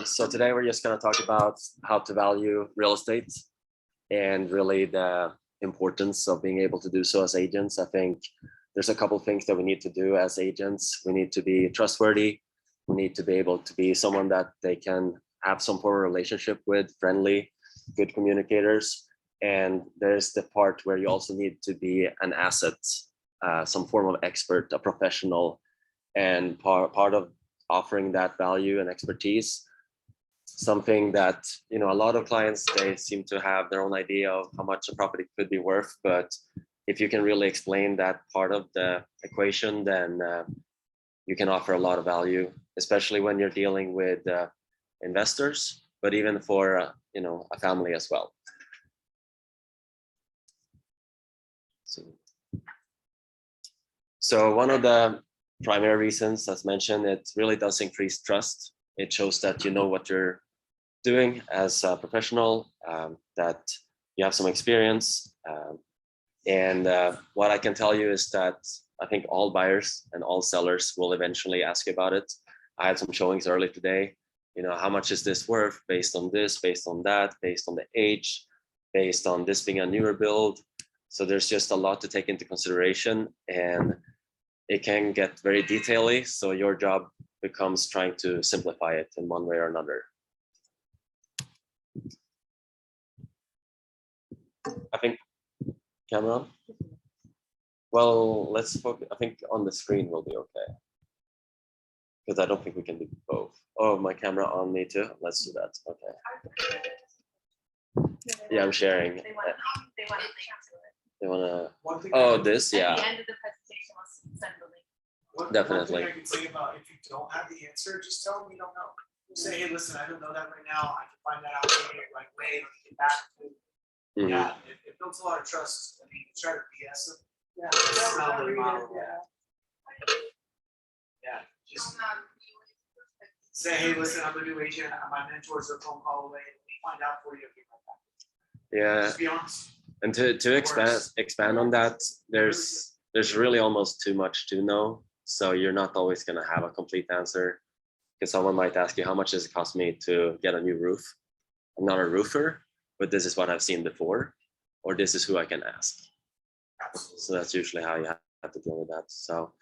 So today we're just going to talk about how to value real estate and really the importance of being able to do so as agents. I think there's a couple of things that we need to do as agents. We need to be trustworthy. We need to be able to be someone that they can have some form of relationship with, friendly, good communicators. And there's the part where you also need to be an asset, some form of expert, a professional, and part of offering that value and expertise. Something that, a lot of clients, they seem to have their own idea of how much a property could be worth, but if you can really explain that part of the equation, then you can offer a lot of value, especially when you're dealing with investors, but even for a family as well. So one of the primary reasons, as mentioned, it really does increase trust. It shows that you know what you're doing as a professional, that you have some experience. And what I can tell you is that I think all buyers and all sellers will eventually ask you about it. I had some showings early today. How much is this worth based on this, based on that, based on the age, based on this being a newer build. So there's just a lot to take into consideration, and it can get very detaily. So your job becomes trying to simplify it in one way or another. I think, camera on? Well, let's focus. I think on the screen will be okay, because I don't think we can do both. Oh, my camera on me too. Let's do that. Okay. Yeah, I'm sharing. They want to. Oh, this, yeah. At the end of the presentation, let's send the link. Definitely. One thing I can say about if you don't have the answer, just tell them you don't know. Say, hey, listen, I don't know that right now. I can find that out for you right away. Let me get back to you. Yeah, it builds a lot of trust. I mean, you try to BS them. Yeah, just say, hey, listen, I'm a new agent. My mentor's a phone call away. Let me find out for you. Yeah. Just be honest. And to expand on that, there's really almost too much to know. So you're not always going to have a complete answer, because someone might ask you, how much does it cost me to get a new roof? I'm not a roofer, but this is what I've seen before, or this is who I can ask. So that's usually how you have to deal with that. So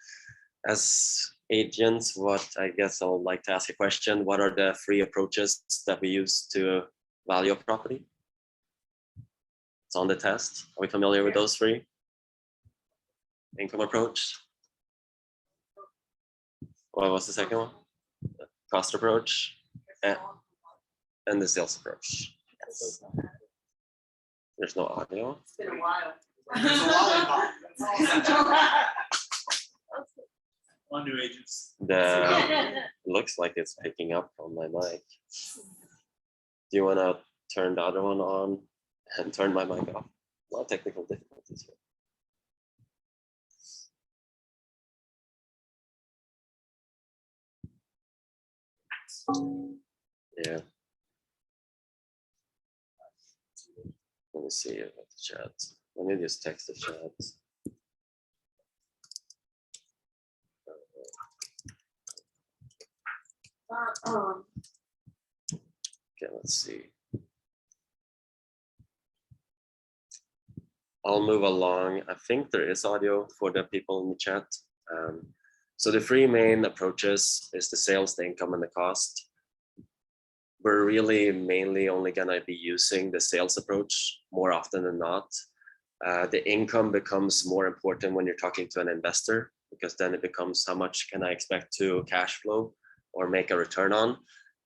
as agents, I guess I would like to ask a question. What are the three approaches that we use to value a property? It's on the test. Are we familiar with those three? Income approach. What was the second one? The cost approach and the sales approach. Yes. There's no audio. It's been a while. On new agents. Looks like it's picking up on my mic. Do you want to turn the other one on and turn my mic off? A lot of technical difficulties here. Yeah. Let me see about the chat. Let me just text the chat. Okay, let's see. I'll move along. I think there is audio for the people in the chat. So the three main approaches is the sales, the income, and the cost. We're really mainly only gonna be using the sales approach more often than not. The income becomes more important when you're talking to an investor, because then it becomes how much can I expect to cash flow or make a return on.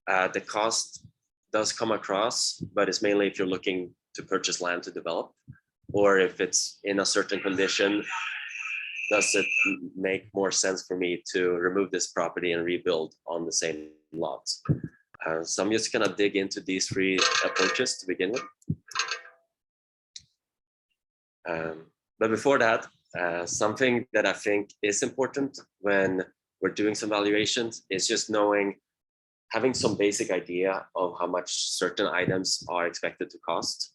The cost does come across, but it's mainly if you're looking to purchase land to develop, or if it's in a certain condition, does it make more sense for me to remove this property and rebuild on the same lot? So I'm just gonna dig into these three approaches to begin with. But before that, something that I think is important when we're doing some valuations is just having some basic idea of how much certain items are expected to cost.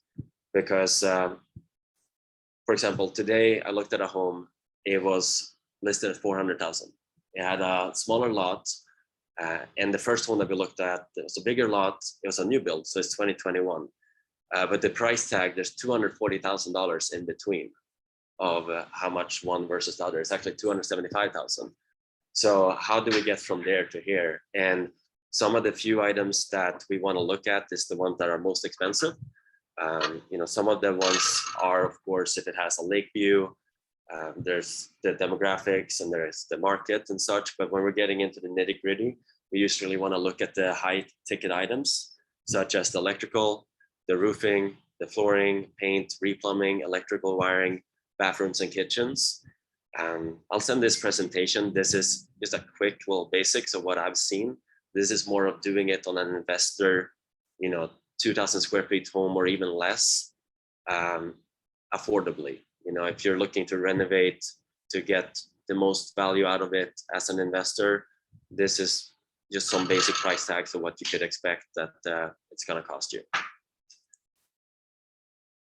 Because, for example, today I looked at a home. It was listed at 400,000. It had a smaller lot. And the first one that we looked at, it was a bigger lot. It was a new build, so it's 2021. But the price tag, there's $240,000 in between of how much one versus the other. It's actually 275,000. So how do we get from there to here? And some of the few items that we want to look at is the ones that are most expensive. Some of the ones are, of course, if it has a lake view, there's the demographics and there's the market and such. But when we're getting into the nitty gritty, we usually want to look at the high ticket items, such as the electrical, the roofing, the flooring, paint, replumbing, electrical wiring, bathrooms and kitchens. I'll send this presentation. This is just a quick little basics of what I've seen. This is more of doing it on an investor, 2,000 square feet home or even less, affordably. If you're looking to renovate to get the most value out of it as an investor, this is just some basic price tags of what you could expect that it's going to cost you.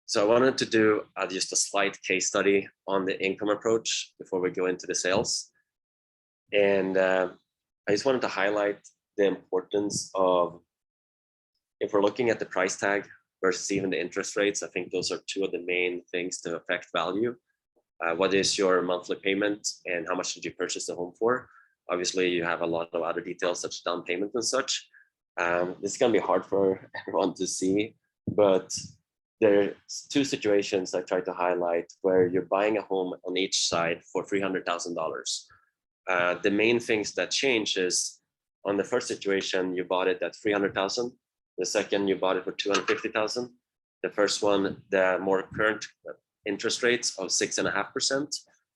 So I wanted to do just a slight case study on the income approach before we go into the sales. And I just wanted to highlight the importance of, if we're looking at the price tag versus even the interest rates, I think those are two of the main things to affect value. What is your monthly payment and how much did you purchase the home for? Obviously, you have a lot of other details such as down payment and such. This is going to be hard for everyone to see, but there's two situations I tried to highlight where you're buying a home on each side for $300,000. The main things that change is on the first situation, you bought it at $300,000. The second, you bought it for $250,000. The first one, the more current interest rates of 6.5%.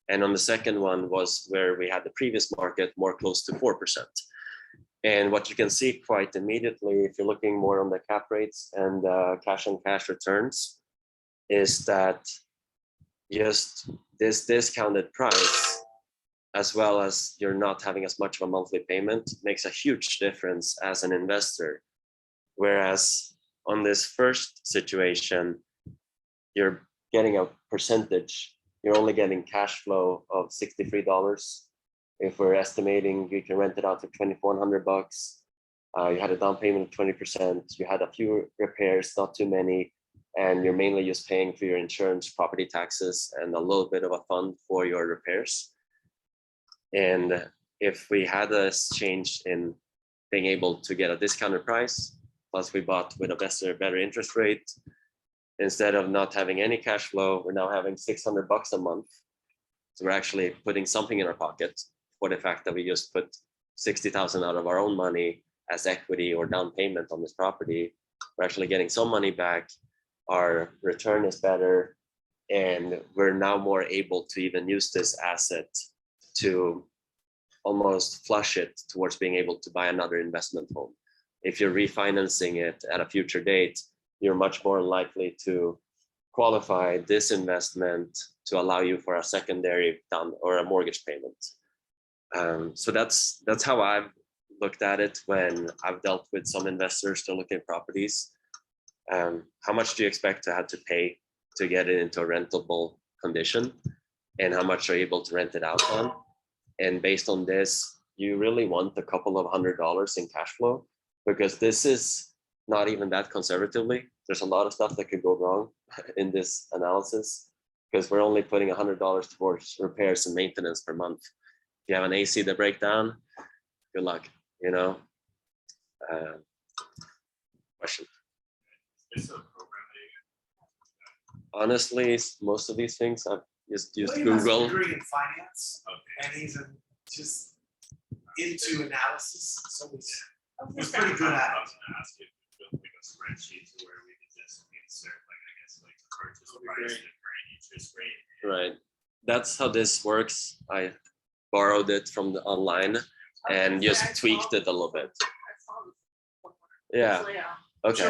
And on the second one was where we had the previous market more close to 4%. And what you can see quite immediately, if you're looking more on the cap rates and cash on cash returns, is that just this discounted price, as well as you're not having as much of a monthly payment, makes a huge difference as an investor. Whereas on this first situation, you're getting a percentage, you're only getting cash flow of $63. If we're estimating you can rent it out for $2,400, you had a down payment of 20%, you had a few repairs, not too many, and you're mainly just paying for your insurance, property taxes, and a little bit of a fund for your repairs. And if we had this change in being able to get a discounted price, plus we bought with a better interest rate, instead of not having any cash flow, we're now having $600 a month. So we're actually putting something in our pocket for the fact that we just put $60,000 out of our own money as equity or down payment on this property. We're actually getting some money back. Our return is better, and we're now more able to even use this asset to almost flush it towards being able to buy another investment home. If you're refinancing it at a future date, you're much more likely to qualify this investment to allow you for a secondary down or a mortgage payment. So that's how I've looked at it when I've dealt with some investors to look at properties. How much do you expect to have to pay to get it into a rentable condition, and how much are you able to rent it out on? And based on this, you really want a couple of $100 in cash flow, because this is not even that conservatively. There's a lot of stuff that could go wrong in this analysis, because we're only putting $100 towards repairs and maintenance per month. If you have an AC that break down, good luck, Question. Honestly, most of these things I've just used Google. He has a degree in finance, and he's just into analysis, so he's pretty good at it. I was going to ask you if we built like a spreadsheet to where we could just insert, like the purchase price and current interest rate. Right. That's how this works. I borrowed it from the online and just tweaked it a little bit. Yeah. Okay.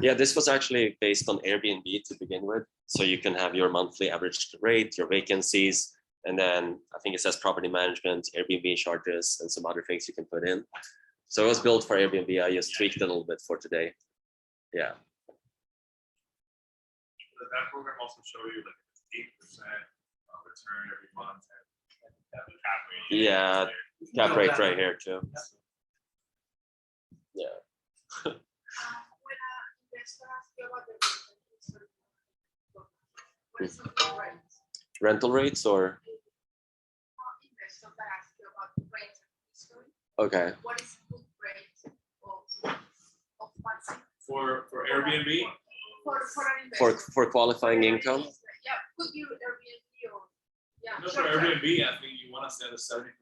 Yeah, this was actually based on Airbnb to begin with. So you can have your monthly average rate, your vacancies, and then I think it says property management, Airbnb charges, and some other things you can put in. So it was built for Airbnb. I just tweaked it a little bit for today. Yeah. Does that program also show you like 8% return every month? And the cap rate? Yeah, cap rate right here too. Yeah. When investor asks you about the rental history, what is the good rate? Rental rates or Investor that asks you about the rental history, okay. what is the good rate of one single? For Airbnb. For an For investor. qualifying For income. Airbnb, yeah, could you Airbnb or, yeah. No, for short term. Airbnb, I think you want to stay at a 70%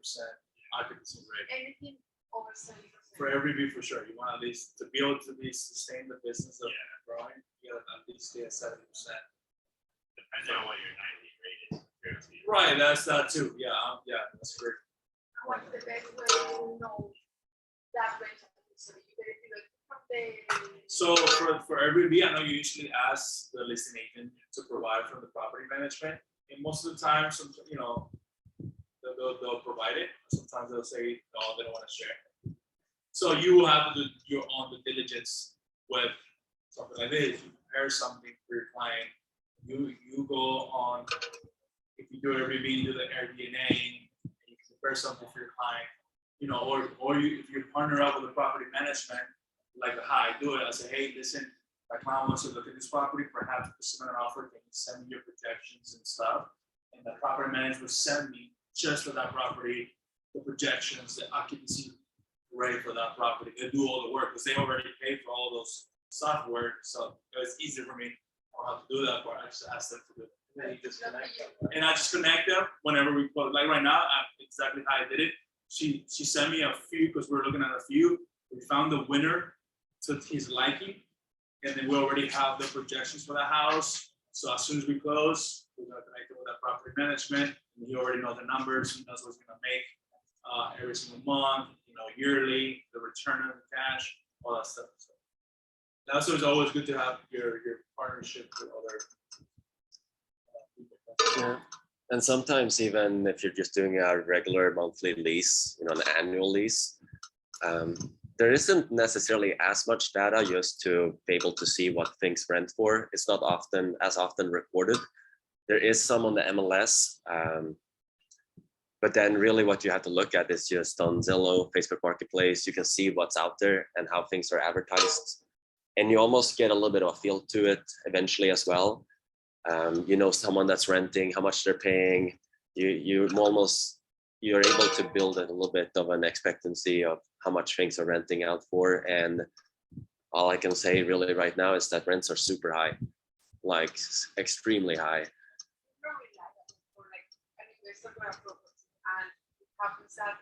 occupancy rate. Anything over 70%. For Airbnb, for sure, you want at least to be able to sustain the business of growing. You gotta at least stay at 70%. Depending on what your nightly rate is compared to your. Right, that's that too. Yeah, that's great. What's the best way to know that rental history? You better do it from the. So for Airbnb, I know you usually ask the listing agent to provide from the property management, and most of the time, they'll provide it. Sometimes they'll say no, they don't want to share. So you will have to do your own due diligence with something like this. You prepare something for your client. You go on, if you do Airbnb, you do the Airbnb, and you prepare something for your client. Or if you partner up with a property management, like how I do it, I say, hey, listen, my client wants to look at this property, perhaps submit an offer, can you send me your projections and stuff? And the property manager will send me just for that property, the projections, the occupancy rate for that property. They do all the work because they already paid for all those software. So it's easier for me. I don't have to do that part. I just ask them to do it. And then you just connect them. And I just connect them whenever we close. Like right now, exactly how I did it. She sent me a few because we're looking at a few. We found the winner to his liking. And then we already have the projections for the house. So as soon as we close, we're gonna connect it with that property management. And he already knows the numbers. He knows what he's gonna make every single month, yearly, the return of the cash, all that stuff. So that's why it's always good to have your partnership with other people. Yeah. And sometimes even if you're just doing a regular monthly lease, an annual lease, there isn't necessarily as much data just to be able to see what things rent for. It's not as often recorded. There is some on the MLS, but then really what you have to look at is just on Zillow, Facebook Marketplace, you can see what's out there and how things are advertised. And you almost get a little bit of a feel to it eventually as well. Someone that's renting, how much they're paying. You're able to build a little bit of an expectancy of how much things are renting out for. And all I can say really right now is that rents are super high, like extremely high. And it happens that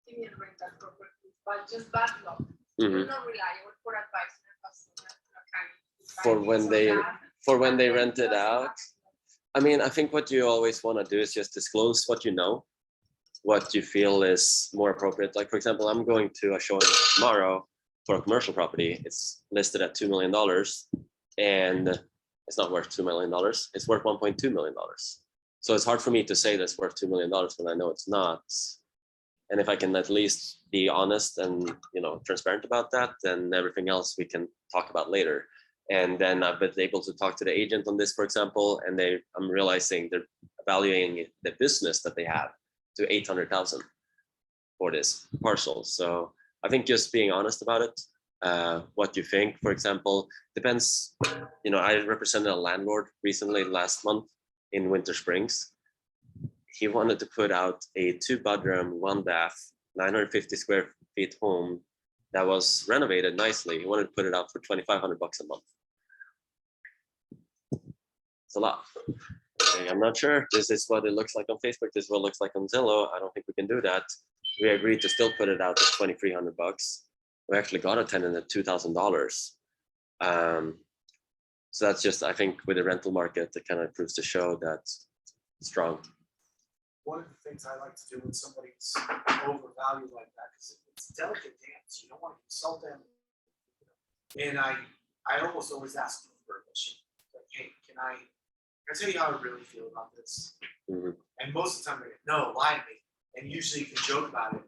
senior rental properties, but just bad luck. Mhm. Not reliable for advice and customer. For when they rent it out. I mean, I think what you always want to do is just disclose what you know, what you feel is more appropriate. Like, for example, I'm going to a showing tomorrow for a commercial property. It's listed at $2 million and it's not worth $2 million. It's worth $1.2 million. So it's hard for me to say that's worth $2 million when I know it's not. And if I can at least be honest and transparent about that, then everything else we can talk about later. And then I've been able to talk to the agent on this, for example, and I'm realizing they're evaluating the business that they have to $800,000 for this parcel. So I think just being honest about it, what you think, for example, depends. I represented a landlord recently last month in Winter Springs. He wanted to put out a 2-bedroom, 1-bath, 950 square feet home that was renovated nicely. He wanted to put it out for $2,500 a month. It's a lot. I'm not sure. This is what it looks like on Facebook. This is what it looks like on Zillow. I don't think we can do that. We agreed to still put it out at $2,300. We actually got a tenant at $2,000. So that's just, I think, with the rental market, it kind of proves to show that it's strong. One of the things I like to do when somebody's overvalued like that, because it's a delicate dance, you don't want to insult them. And I almost always ask them for permission. Like, hey, can I tell you how I really feel about this? Mhm. And most of the time they go, no, lie to me. And usually you can joke about it,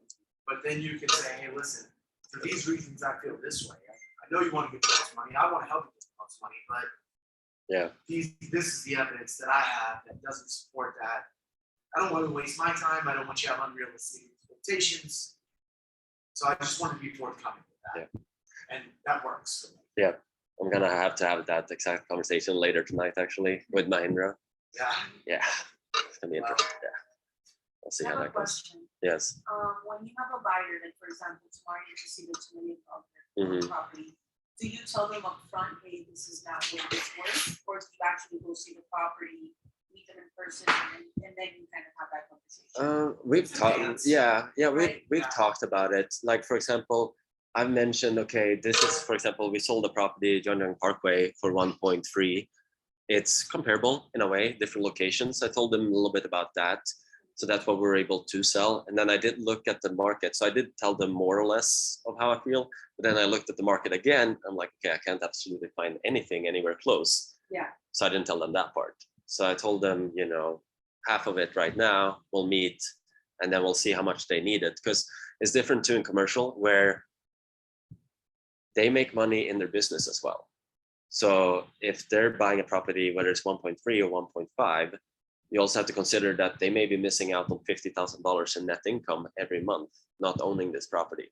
but then you can say, hey, listen, for these reasons I feel this way. I know you want to get the most money. I want to help you get the most money, but Yeah. this is the evidence that I have that doesn't support that. I don't want to waste my time. I don't want you to have unrealistic expectations. So I just want to be forthcoming with that. Yeah. And that works. I'm gonna have to have that exact conversation later tonight, actually, with Mahindra. Yeah. Yeah, it's gonna be interesting. Yeah, we'll see I how have a that goes. question. Yes. When you have a buyer, like for example, tomorrow you receive a $2 million Mhm. property, do you tell them upfront, hey, this is not what it's worth, or do you actually go see the property, meet them in person, and then you kind of have that conversation? We've It's a talked. dance. Yeah, Right. we've Yeah. talked about it. Like for example, I've mentioned, okay, this is, for example, we sold a property, John Parkway, for 1.3. It's comparable in a way, different locations. I told them a little bit about that. So that's what we're able to sell. And then I did look at the market. So I did tell them more or less of how I feel. But then I looked at the market again. I'm like, okay, I can't absolutely find anything anywhere close. Yeah. So I didn't tell them that part. So I told them, half of it right now, we'll meet, and then we'll see how much they need it. Because it's different too in commercial, where they make money in their business as well. So if they're buying a property, whether it's 1.3 or 1.5, you also have to consider that they may be missing out on $50,000 in net income every month, not owning this property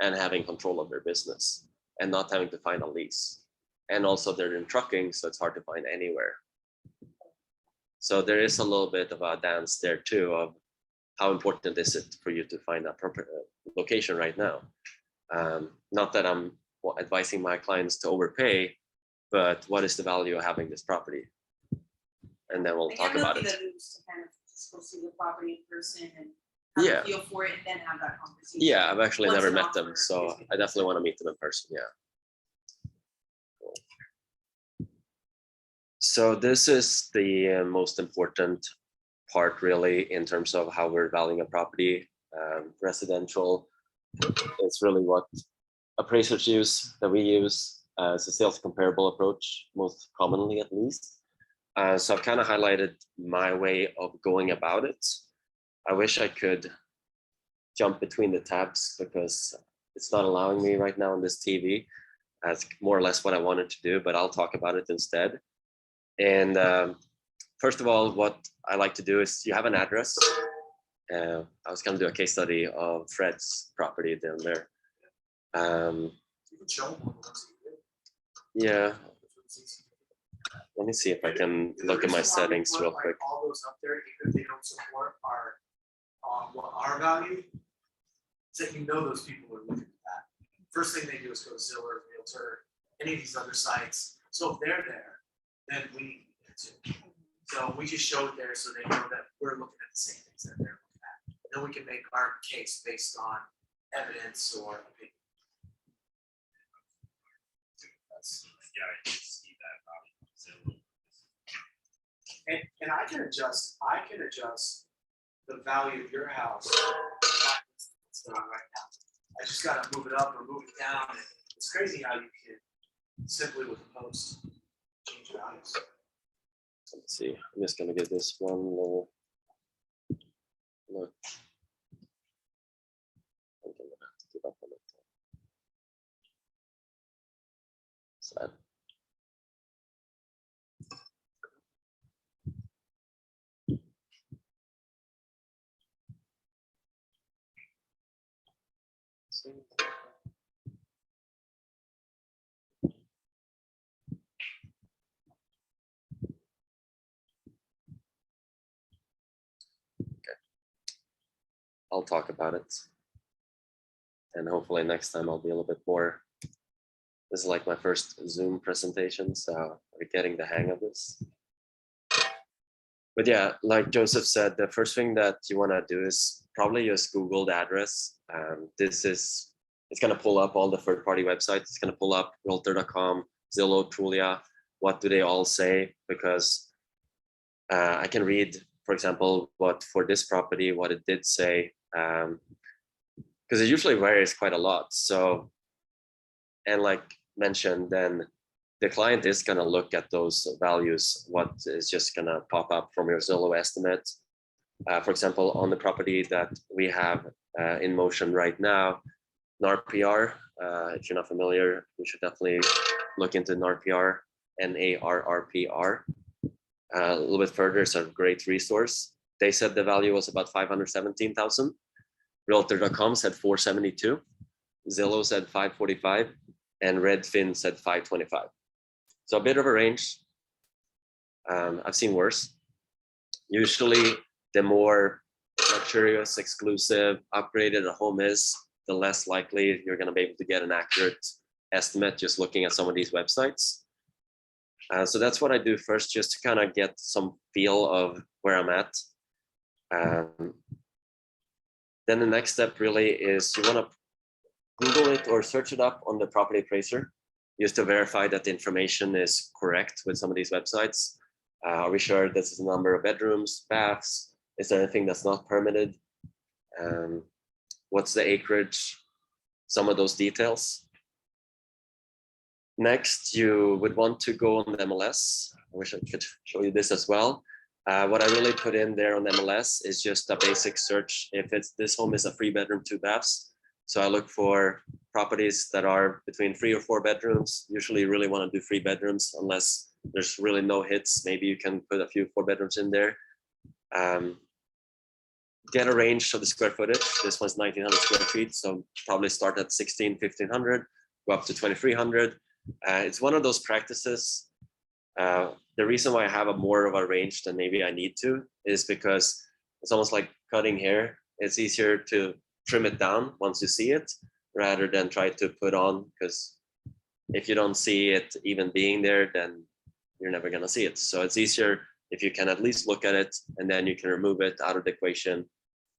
and having control of their business and not having to find a lease. And also they're in trucking, so it's hard to find anywhere. So there is a little bit of a dance there too of how important is it for you to find a proper location right now. Not that I'm advising my clients to overpay, but what is the value of having this property? And then we'll Like, talk I'm about looking it. to lose to kind of just go see the property in person and have Yeah. a feel for it and then have that conversation. Yeah, I've actually Once never an met them, offer so is made. I definitely want to meet them in person. Yeah. So this is the most important part, really, in terms of how we're valuing a property. Residential, it's really what appraisers use, that we use as a sales comparable approach, most commonly at least. So I've kind of highlighted my way of going about it. I wish I could jump between the tabs because it's not allowing me right now on this TV. That's more or less what I wanted to do, but I'll talk about it instead. And first of all, what I like to do is you have an address. I was going to do a case study of Fred's property down there. You can show them one of the ones that you did. Yeah, let me see if I can look at my settings real quick. All those up there, even if they don't support our value, is that those people are looking at that. First thing they do is go to Zillow, Realtor, any of these other sites. So if they're there, then we need to too. So we just show it there so they know that we're looking at the same things that they're looking at. Then we can make our case based on evidence or opinion. Yeah, I can see that value. And I can adjust the value of your house. It's not right now. I just gotta move it up or move it down. It's crazy how you can simply with a post change values. Let's see, I'm just going to give this one little look. I'm gonna have to give up on it. Sad. I'll talk about it. And hopefully next time I'll be a little bit more. This is like my first Zoom presentation, so we're getting the hang of this. But yeah, like Joseph said, the first thing that you want to do is probably just Google the address. It's going to pull up all the third-party websites. It's going to pull up realtor.com, Zillow, Trulia. What do they all say? Because I can read, for example, what for this property, what it did say, because it usually varies quite a lot. So, and like mentioned, then the client is going to look at those values, what is just going to pop up from your Zillow estimate. For example, on the property that we have in motion right now, NARPR, if you're not familiar, you should definitely look into NARPR, NARRPR. A little bit further, it's a great resource. They said the value was about 517,000. Realtor.com said 472. Zillow said 545. and Redfin said 525. So a bit of a range. I've seen worse. Usually, the more luxurious, exclusive, upgraded a home is, the less likely you're going to be able to get an accurate estimate just looking at some of these websites. So that's what I do first, just to kind of get some feel of where I'm at. Then the next step really is you want to Google it or search it up on the property appraiser, just to verify that the information is correct with some of these websites. Are we sure this is the number of bedrooms, baths? Is there anything that's not permitted? What's the acreage? Some of those details. Next, you would want to go on the MLS. I wish I could show you this as well. What I really put in there on the MLS is just a basic search. If it's this home is a 3-bedroom, 2 baths. So I look for properties that are between 3 or 4 bedrooms. Usually you really want to do 3 bedrooms unless there's really no hits. Maybe you can put a few 4 bedrooms in there. Get a range of the square footage. This one's 1900 square feet. So probably start at 1500, go up to 2300. It's one of those practices. The reason why I have a more of a range than maybe I need to is because it's almost like cutting hair. It's easier to trim it down once you see it rather than try to put on, because if you don't see it even being there, then you're never going to see it. So it's easier if you can at least look at it and then you can remove it out of the equation.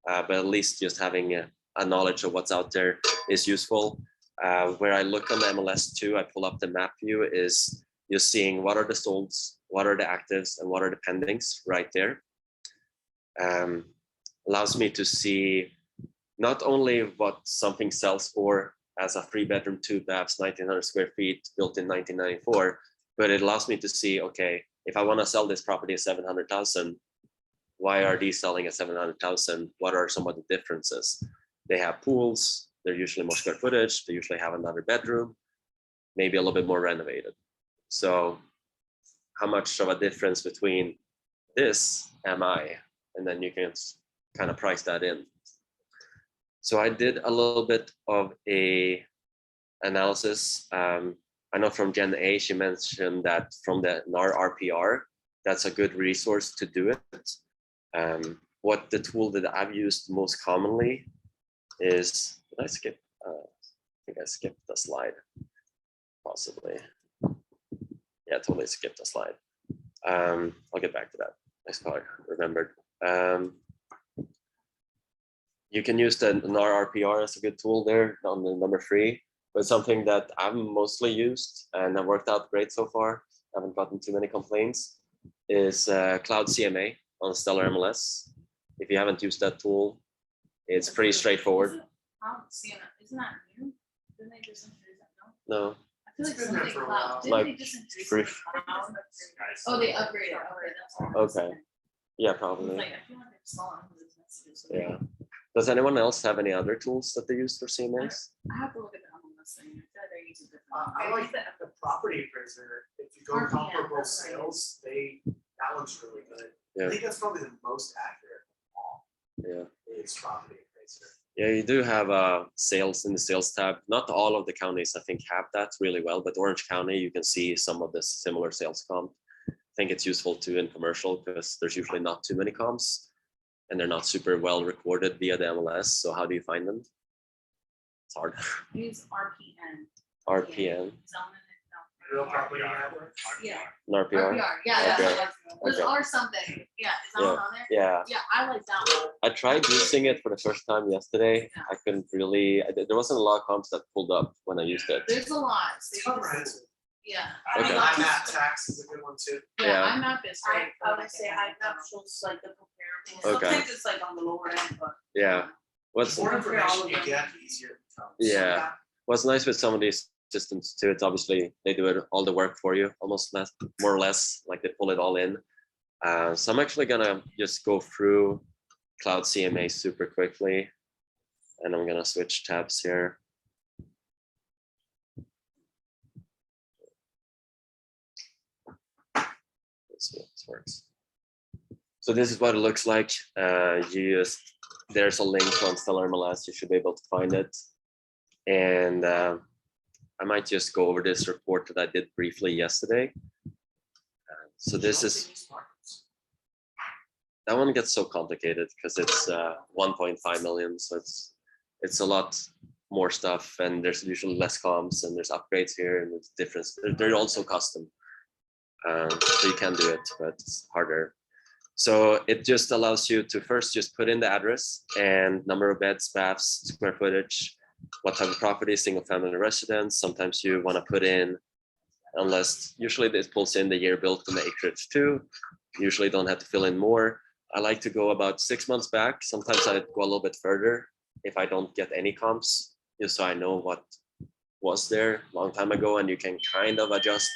But at least just having a knowledge of what's out there is useful. Where I look on the MLS too, I pull up the map view, is just seeing what are the solds, what are the actives, and what are the pendings right there. Allows me to see not only what something sells for as a 3-bedroom, 2 baths, 1900 square feet, built in 1994, but it allows me to see, okay, if I want to sell this property at 700,000, why are these selling at 700,000? What are some of the differences? They have pools, they're usually more square footage, they usually have another bedroom, maybe a little bit more renovated. So how much of a difference between this am I? And then you can kind of price that in. So I did a little bit of a analysis. I know from Jen A, she mentioned that from the NAR RPR, that's a good resource to do it. What the tool that I've used most commonly is, did I skip? I think I skipped the slide, possibly. Yeah, totally skipped a slide. I'll get back to that. I probably remembered. You can use the NAR RPR as a good tool there on the number 3, but something that I've mostly used and have worked out great so far, haven't gotten too many complaints, is Cloud CMA on Stellar MLS. If you haven't used that tool, it's pretty straightforward. Isn't that new? Didn't they just introduce that? No. I feel like It's been there something for a cloud. while. Didn't Like they just introduce free- the cloud? Guys, Oh, they upgraded. Okay, that's what I was Okay. saying. Yeah, It's probably. like, I feel like they're still on those messages. Yeah. Does anyone else have any other tools that they use for CMAs? I have to look at the MLS thing. I feel like they're using different. I like the property appraiser. If you go RPM, comparable that's right. sales, that one's really good. Yeah. I think that's probably the most accurate of all. Yeah. Is property appraiser. Yeah, you do have sales in the sales tab. Not all of the counties, I think, have that really well, but Orange County, you can see some of the similar sales comp. I think it's useful too in commercial because there's usually not too many comps and they're not super well recorded via the MLS. So how do you find them? It's hard. I use RPN. RPN, Real property network. Yeah. and RPR. RPR, yeah, Okay. that's what Okay. or something. Yeah, is that one on there? Yeah, Yeah, I like that one. I tried using it for the first time yesterday. I couldn't really, there wasn't a lot of comps that pulled up when I used it. There's a lot. So It's you can- comprehensive. Yeah. Okay. IMAP tax is a good one too. Yeah. Yeah, IMAP is I great. would say IMAP shows like the comparable. Okay. Sometimes it's like on the lower end, but. Yeah. What's, The more information you get, the easier it becomes. Yeah. what's nice with some of these systems too, it's obviously they do it all the work for you, almost less, more or less, like they pull it all in. So I'm actually gonna just go through Cloud CMA super quickly, and I'm gonna switch tabs here. Let's see if this works. So this is what it looks like. You just, there's a link on Stellar MLS. You should be able to find it. And I might just go over this report that I did briefly yesterday. So this is, that one gets so complicated because it's 1.5 million. So it's a lot more stuff, and there's usually less comps, and there's upgrades here, and it's different. They're also custom. So you can do it, but it's harder. So it just allows you to first just put in the address and number of beds, baths, square footage, what type of property, single family residence. Sometimes you want to put in, unless usually this pulls in the year built and the acreage too. Usually don't have to fill in more. I like to go about 6 months back. Sometimes I go a little bit further if I don't get any comps, just so I know what was there a long time ago, and you can kind of adjust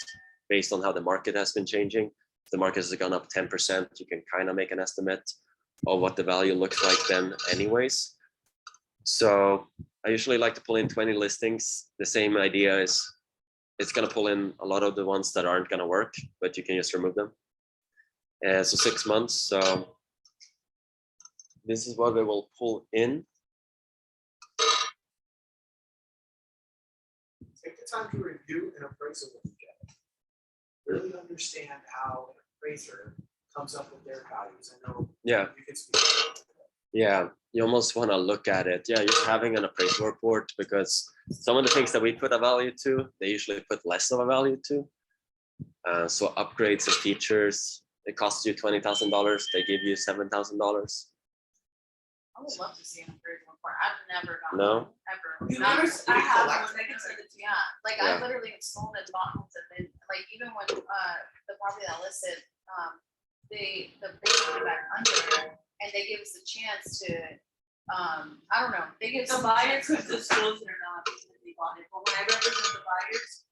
based on how the market has been changing. If the market has gone up 10%, you can kind of make an estimate of what the value looks like then anyways. So I usually like to pull in 20 listings. The same idea is it's going to pull in a lot of the ones that aren't going to work, but you can just remove them. So 6 months. So this is what we will pull in. Take the time to review an appraisal with you. Really understand how an appraiser comes up with their values. I know Yeah. you can speak. Yeah, you almost want to look at it. Yeah, just having an appraisal report, because some of the things that we put a value to, they usually put less of a value to. So upgrades and features, it costs you $20,000. They give you $7,000. I would love to see an appraisal report. I've never gotten No? one, ever. You never, I have one, I can send it to you. Yeah, like Yeah. I literally have sold and bought homes and then, like, even when, the property that listed, the came back under, and they give us a chance to, I don't know, they give. The us a buyer chance could to- disclose it or not because they bought it, but when I represent the buyers,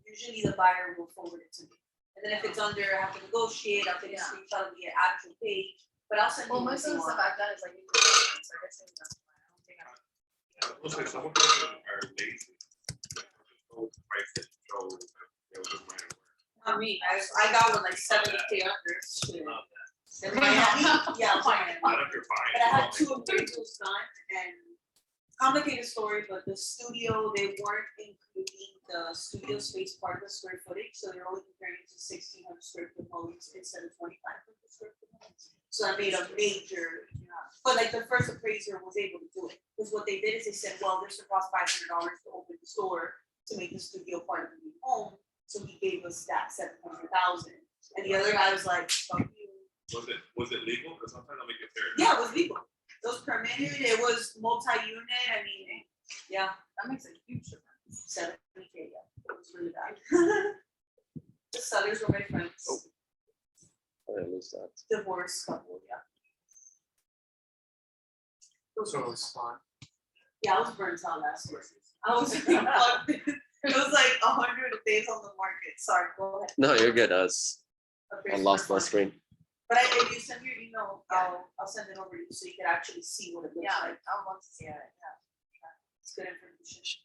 usually the buyer will forward it to me. And then if it's under, I have to negotiate, I'll take a Yeah. screenshot of the actual page, but I'll send you. Well, what most of you the stuff want. I've done is like. So I guess maybe that's why I don't think I. Looks like some of them are lazy. Price that show that they'll do my work. I mean, I got one like 70K under. shit. Love that. In Miami, yeah, I was in Miami. Not if you're buying. But I had two appraisals done, and complicated story, but the studio, they weren't including the studio space part of the square footage, so they're only comparing it to 1,600 square foot homes instead of 2,500 square foot homes. So I made a major, but like the first appraiser was able to do it, because what they did is they said, well, this would cost $500 to open the store to make the studio part of the new home, so he gave us that 700,000, and the other guy was like, fuck you. Was it legal? Because sometimes I'll make it fair. Yeah, it was legal. It was permitted. It was multi-unit. I mean, yeah, That makes a huge difference. 70K. Yeah, it was really bad. The sellers were my friends. Oh. I lose that. Divorced couple. Yeah. So it was fun. Yeah, I was burnt out last year. I was fucked. It was like 100 days on the market. Sorry, go ahead. No, you're good. I Appraisals lost were my fun. screen. But if you send me your email, I'll send it over to you so you can actually see what it looks Yeah, like. I would love to see it, yeah. It's good information.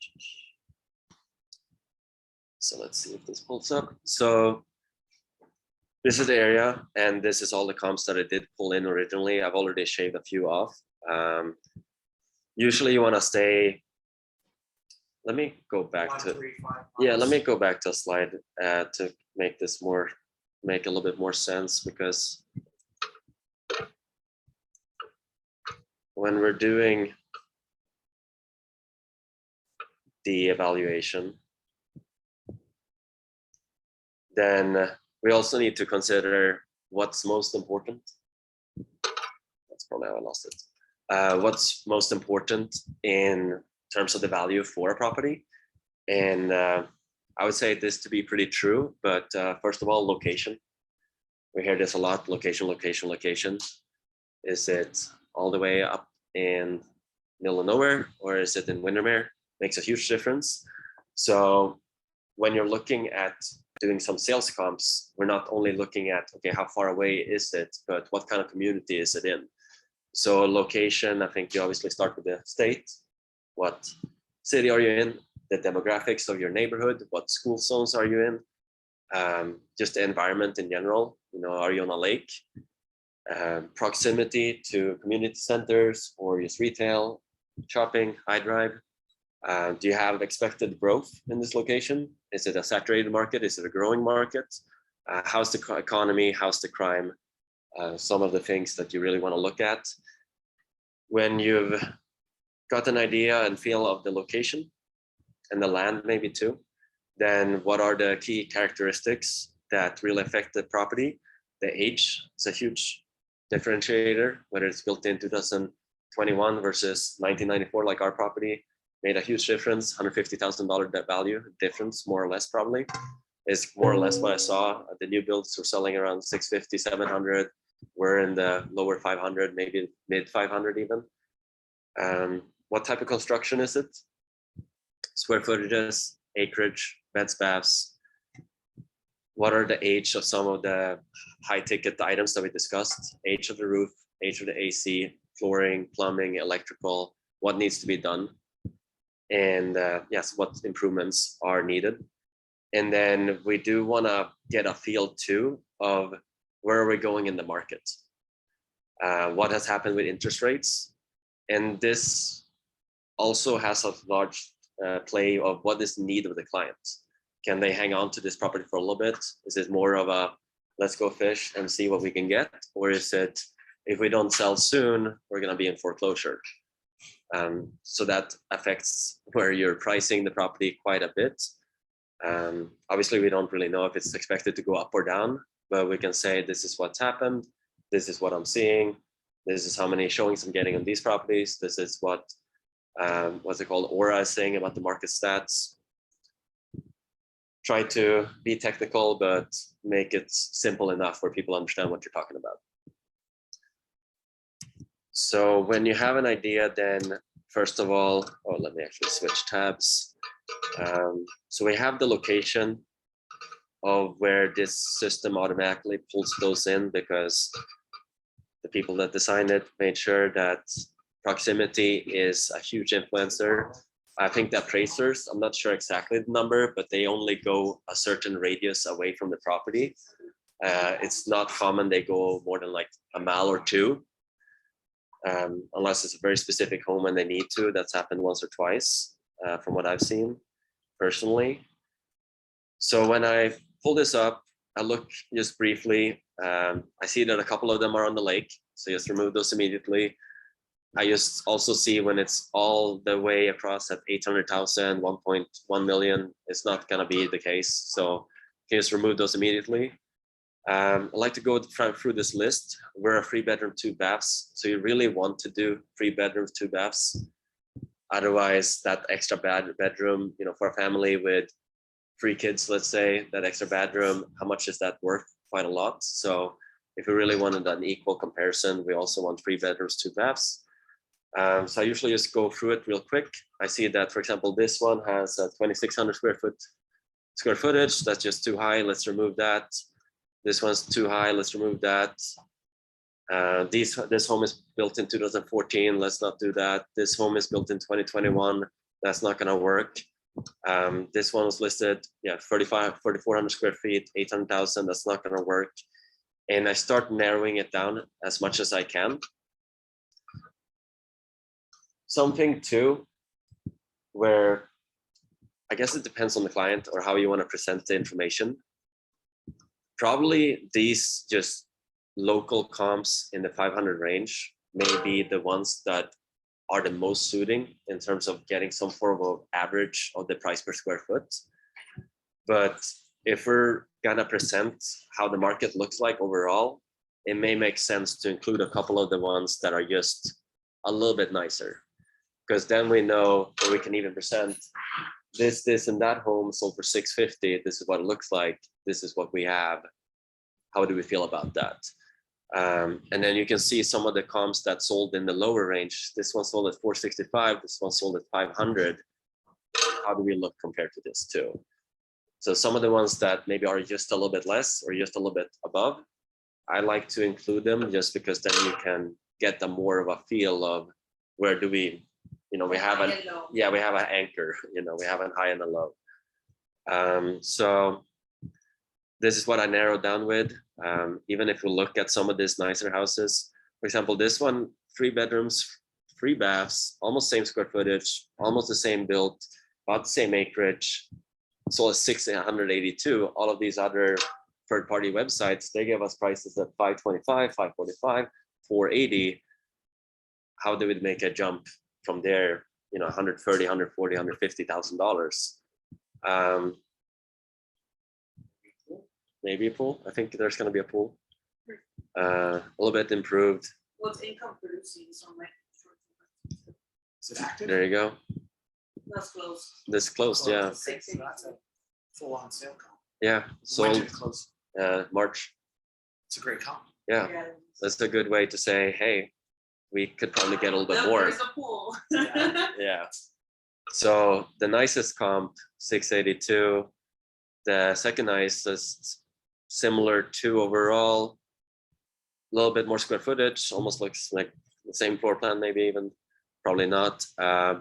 So let's see if this pulls up. So this is the area, and this is all the comps that I did pull in originally. I've already shaved a few off. Usually you want to stay. Let me go back 1, to, 3, 5 yeah, let months. me go back to a slide to make this make a little bit more sense, because when we're doing the evaluation, then we also need to consider what's most important. That's probably how I lost it. What's most important in terms of the value for a property. And I would say this to be pretty true, but first of all, location. We hear this a lot, location, location, location. Is it all the way up in middle of nowhere, or is it in Windermere? Makes a huge difference. So when you're looking at doing some sales comps, we're not only looking at, okay, how far away is it, but what kind of community is it in? So location, I think you obviously start with the state. What city are you in? The demographics of your neighborhood, what school zones are you in? Just the environment in general, are you on a lake? Proximity to community centers or just retail, shopping, high drive. Do you have expected growth in this location? Is it a saturated market? Is it a growing market? How's the economy? How's the crime? Some of the things that you really want to look at. When you've got an idea and feel of the location and the land maybe too, then what are the key characteristics that really affect the property? The age is a huge differentiator, whether it's built in 2021 versus 1994, like our property, made a huge difference. $150,000 debt value difference, more or less, probably is more or less what I saw. The new builds were selling around 650, 700. We're in the lower 500, maybe mid 500 even. What type of construction is it? Square footages, acreage, beds, baths. What are the age of some of the high ticket items that we discussed? Age of the roof, age of the AC, flooring, plumbing, electrical, what needs to be done. And yes, what improvements are needed. And then we do want to get a feel too of where are we going in the market? What has happened with interest rates? And this also has a large play of what is the need of the client. Can they hang on to this property for a little bit? Is it more of a let's go fish and see what we can get? Or is it if we don't sell soon, we're going to be in foreclosure? So that affects where you're pricing the property quite a bit. Obviously, we don't really know if it's expected to go up or down, but we can say this is what's happened. This is what I'm seeing. This is how many showings I'm getting on these properties. This is what, what's it called, Aura is saying about the market stats. Try to be technical, but make it simple enough where people understand what you're talking about. So when you have an idea, then first of all, let me actually switch tabs. So we have the location of where this system automatically pulls those in because the people that designed it made sure that proximity is a huge influencer. I think the appraisers, I'm not sure exactly the number, but they only go a certain radius away from the property. It's not common they go more than like a mile or two, unless it's a very specific home and they need to. That's happened once or twice from what I've seen personally. So when I pull this up, I look just briefly. I see that a couple of them are on the lake, so just remove those immediately. I just also see when it's all the way across at 800,000, 1.1 million, it's not gonna be the case. So you can just remove those immediately. I'd like to go through this list. We're a 3-bedroom, 2 baths. So you really want to do 3 bedrooms, 2 baths. Otherwise that extra bedroom, you know, for a family with 3 kids, let's say, that extra bedroom, how much is that worth? Quite a lot. So if we really wanted an equal comparison, we also want 3 bedrooms, 2 baths. So I usually just go through it real quick. I see that, for example, this one has a 2,600 square footage. That's just too high. Let's remove that. This one's too high. Let's remove that. This home is built in 2014. Let's not do that. This home is built in 2021. That's not going to work. This one was listed, 4,400 square feet, 800,000. That's not going to work. And I start narrowing it down as much as I can. Something too, where I guess it depends on the client or how you want to present the information. Probably these just local comps in the 500 range may be the ones that are the most suiting in terms of getting some form of average of the price per square foot. But if we're gonna present how the market looks like overall, it may make sense to include a couple of the ones that are just a little bit nicer. Because then we know, or we can even present this and that home sold for 650. This is what it looks like. This is what we have. How do we feel about that? And then you can see some of the comps that sold in the lower range. This one sold at 465. This one sold at 500. How do we look compared to this too? So some of the ones that maybe are just a little bit less or just a little bit above, I like to include them just because then you can get a more of a feel of where do we, you know, we have an anchor, you know, we have a high and a low. So this is what I narrowed down with. Even if we look at some of these nicer houses, for example, this one, 3 bedrooms, 3 baths, almost same square footage, almost the same build, about the same acreage, sold at 682. All of these other third-party websites, they give us prices at 525, 545, 480. How do we make a jump from there? 130, 140, $150,000. Maybe a pool. I think there's going to be a pool. A little bit improved. Well, it's income producing, so I'm like. Is it active? There you go. That's close. This closed, yeah. Okay, so that's a full-on sale comp. Yeah. When did Sold it close? March. It's a great comp. Yeah. That's a good way to say, hey, we could probably get a little bit Look, more. there's a pool. Yeah. So the nicest comp, 682. The second nicest, similar to overall, a little bit more square footage, almost looks like the same floor plan, maybe even, probably not.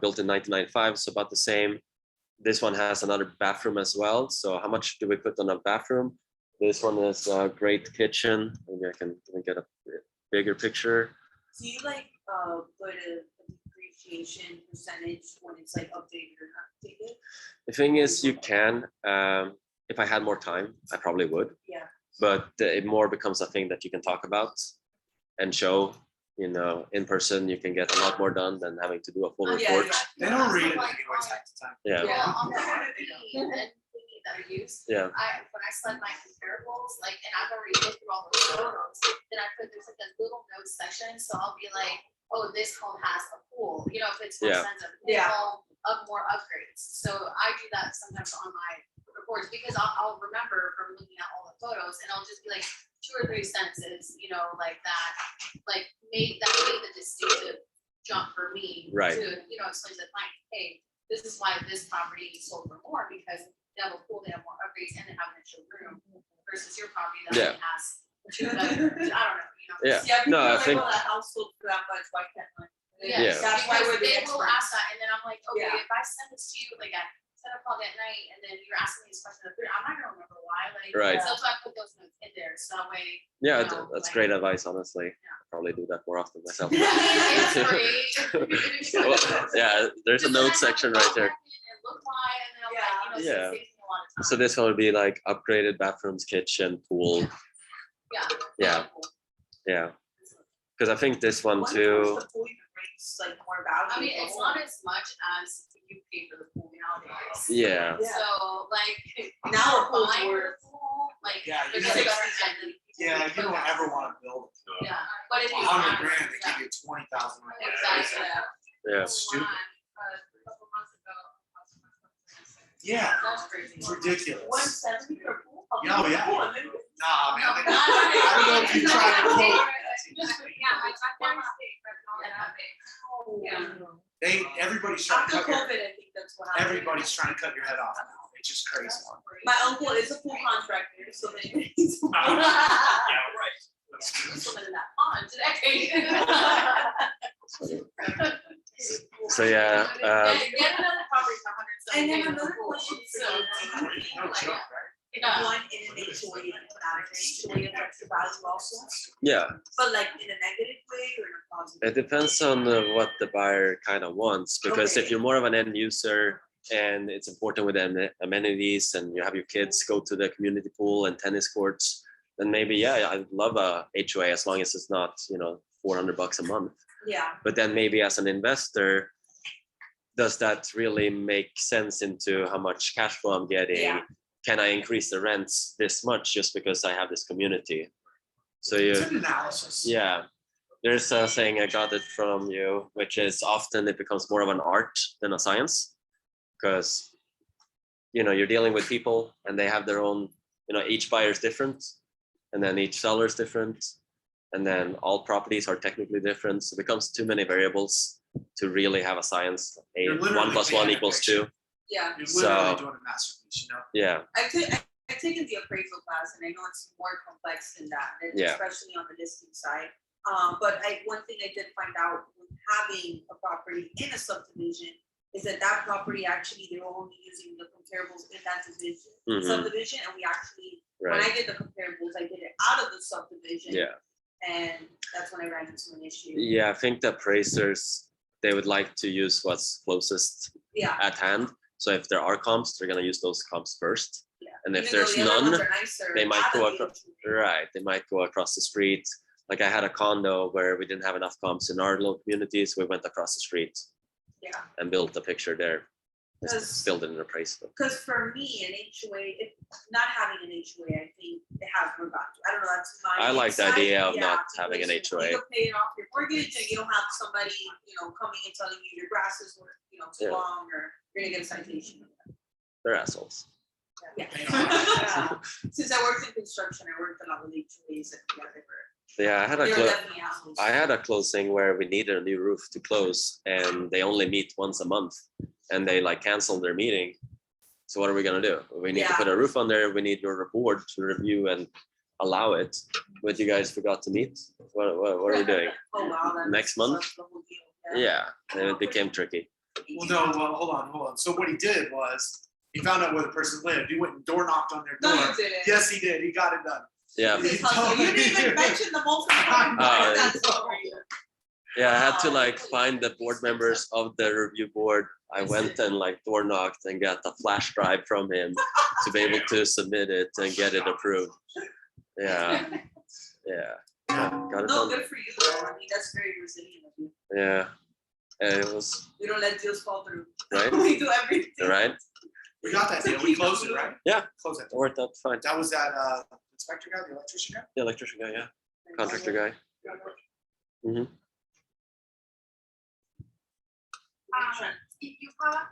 Built in 1995, so about the same. This one has another bathroom as well. So how much do we put on a bathroom? This one is a great kitchen. Maybe I can get a bigger picture. Do you like put a depreciation percentage when it's like updated or not updated? The thing is, you can. If I had more time, I probably would. Yeah. But it more becomes a thing that you can talk about and show. In person, you can get a lot more done than having to do a full Yeah, report. yeah. They don't read it anyways half the time. Yeah. Well, on the RV and thingy that I use, Yeah. when I select my comparables, and I've already looked through all the photos, then there's like a little notes section, so I'll be like, oh, this home has a pool, if it's more Yeah. sensitive, Yeah. home of more upgrades. So I do that sometimes on my reports, because I'll remember from looking at all the photos, and I'll just be like 2 or 3 sentences, like that, made the distinctive jump for me Right. to, explain to the client, hey, this is why this property sold for more, because they have a pool, they have more upgrades, and they have an extra room versus your property that Yeah. only has 2 bedrooms. I don't know, Yeah. Yeah, people No, are I like, think- well, that house sold for that much, why can't I? Yes, That's why because we're the they will experts. ask that, and then I'm like, okay, Yeah. if I send this to you at 10 o'clock at night, and then you're asking me these questions at 3, I'm not gonna remember why, Right. so that's why I put those notes in there, so that way. Yeah, No, that's like- great advice, honestly. I'll probably do that more often myself. It's great. Well, yeah, there's a Just note then I section have to right there. go back in and look why, and then I'm like, Yeah. so it Yeah. saves me a lot of time. So this one would be like upgraded bathrooms, kitchen, pool. Yeah. Yeah. Yeah. Because I think this one Wonder too. if the pool even brings like more value. I mean, to the it's home. not as much as you pay for the pool nowadays. Yeah. Yeah. So Now a pool's buying worth- the pool, Yeah, there's you a think- better end than people Yeah, put you don't down. ever want to build Yeah, but if you. 100 buy- grand, they yeah. give you 20,000. Exactly. Yeah. Stupid. A couple months ago. Yeah, That's crazy. it's ridiculous. 170 for a pool? Yeah, oh, yeah. Pool, and then- Nah, man, No, I but not- don't know if you tried to quote. Yeah, my background is not that big. Yeah. Everybody's trying to After cut COVID, your, I think that's what happened. everybody's trying to cut your head off now. It's just crazy. My uncle is a pool contractor, so maybe he's. Yeah, right. Swimming in that pond today. So yeah. Get another property for And then 170. another question for you, do you think No like joke, right? Yeah. one in an HOA, not an HOA affects the value also, Yeah. but like in a negative way or in a positive? It depends on what the buyer kind of wants, because if Okay. you're more of an end user and it's important with amenities and you have your kids go to the community pool and tennis courts, then maybe, yeah, I'd love a HOA as long as it's not, $400 a month. Yeah, But then maybe as an investor, does that really make sense into how much cash flow I'm getting? Yeah. Can I increase the rents this much just because I have this community? So It's you, an analysis. yeah, there's a saying I got it from you, which is often it becomes more of an art than a science, because you're dealing with people and they have their own, each buyer is different, and then each seller is different, and then all properties are technically different. So it becomes too many variables to really have a science. You're One literally plus one painting a equals picture. two. yeah. You're So- literally doing a masterpiece, Yeah, I've taken the appraisal class and I know it's more complex than that, and Yeah. especially on the listing side. But one thing I did find out when having a property in a subdivision is that property actually, they're only using the comparables in that division, Mhm. subdivision, and we actually, when I right. did the comparables, I did it out of the subdivision. Yeah. And that's when I ran into an issue. Yeah, I think the appraisers they would like to use what's closest Yeah. at hand. So if there are comps, they're gonna use those comps first. Yeah. And if Even though there's the other ones none, are nicer, they might out go of the across. HOA. Right, they might go across the street. Like I had a condo where we didn't have enough comps in our little community, so we went across the street Yeah, and built a picture there. Because- Filled in an appraisal. because for me, an HOA, if not having an HOA, I think it has more value. I don't know, that's my. I like the insight. idea of Yeah, not having an because HOA. You can pay it off your mortgage and you don't have somebody, coming and telling you your grass is, too Yeah. long or you're gonna get a citation. They're assholes. Yeah. Yeah. Since I worked in construction, I worked a lot with HOAs and whatever. Yeah, I had They're a definitely assholes. I had a closing where we needed a new roof to close, and they only meet once a month, and they like canceled their meeting. So what are we gonna do? We need to Yeah. put a roof on there. We need your report to review and allow it. But you guys forgot to meet. What are we doing? Oh, wow. that Next messes month? up the whole deal, Yeah, it became tricky. Well, no, well, hold on. So what he did was, he found out where the person lived. He went and door knocked on their No, door. you didn't. Yes, he did. He got it done. Yeah, This hustle. You didn't even mention the most important part of that story. yeah. I had to Wow. like find the board members of the review board. I went and like door knocked and got a flash drive from him to be able to submit it and get it approved. Yeah, yeah. Got it No, done. good for you though. I mean, that's very resilient of you. Yeah, and it was We don't let deals fall through. right, We do everything. right. We got that deal. We closed it, right? Yeah. Closed it. It worked out fine. That was that inspector guy, the electrician guy? The electrician guy, yeah, contractor guy. If you have a